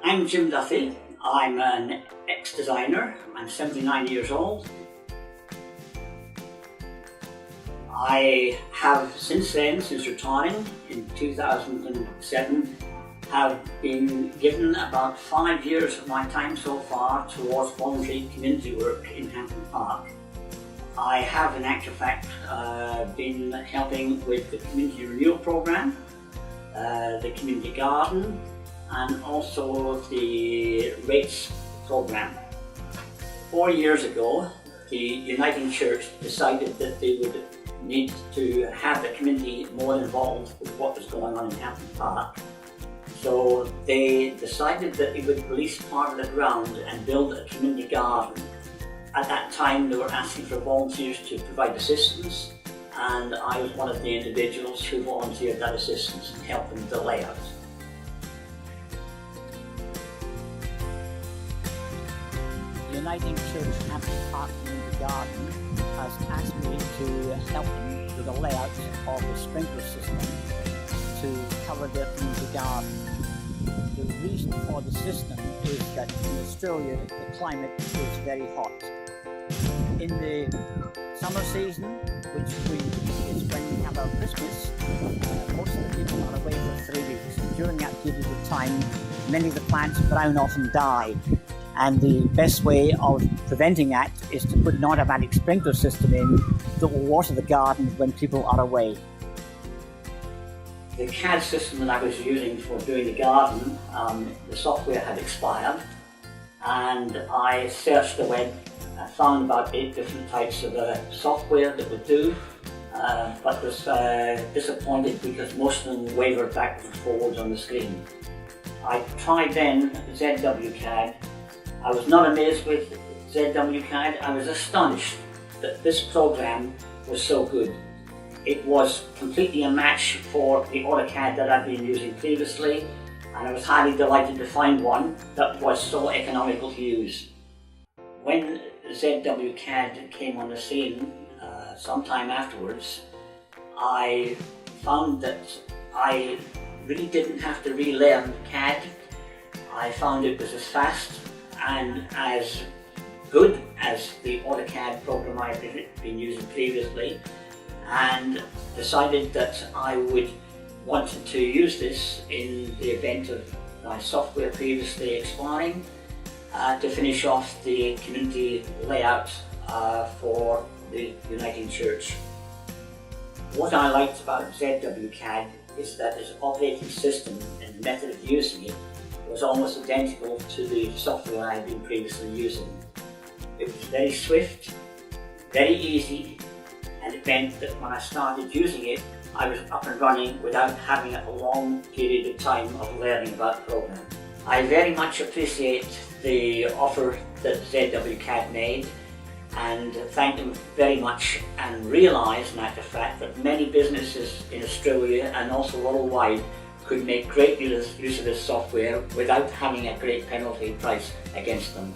I'm Jim Duthie'nin. I'm an ex-designer. I'm 79 years old. I have since retiring in 2007, have been given about 5 years of my time so far towards voluntary community work in Hampton Park. I have in actual fact been helping with the community renewal program, the community garden, and also the rates program. 4 years ago, the Uniting Church decided that they would need to have the community more involved with what was going on in Hampton Park. So they decided that they would release part of the ground and build a community garden. At that time they were asking for volunteers to provide assistance, and I was one of the individuals who volunteered that assistance and helped them with the layout. Uniting Church Hampton Park Community Garden has asked me to help them with the layout of the sprinkler system to cover their community garden. The reason for the system is that in Australia the climate is very hot. In the summer season, which is when we have our Christmas, most of the people are away for 3 weeks. During that period of time, many of the plants brown off and die. And the best way of preventing that is to put an automatic sprinkler system in that will water the garden when people are away. The CAD system that I was using for doing the garden, the software had expired, and I searched the web. I found about 8 different types of software that would do, but was disappointed because most of them wavered backwards and forwards on the screen. I tried then ZWCAD. I was not amazed with ZWCAD, I was astonished that this program was so good. It was completely a match for the AutoCAD that I'd been using previously, and I was highly delighted to find one that was so economical to use. When ZWCAD came on the scene sometime afterwards, I found that I really didn't have to relearn CAD. I found it was as fast and as good as the AutoCAD program I had been using previously, and decided that I would want to use this in the event of my software previously expiring to finish off the community layout for the Uniting Church. What I liked about ZWCAD is that its operating system and the method of using it was almost identical to the software I had been previously using. It was very swift, very easy, and it meant that when I started using it, I was up and running without having a long period of time of learning about the program. I very much appreciate the offer that ZWCAD made, and thank them very much, and realise, in actual fact, that many businesses in Australia and also worldwide could make great use of this software without having a great penalty price against them.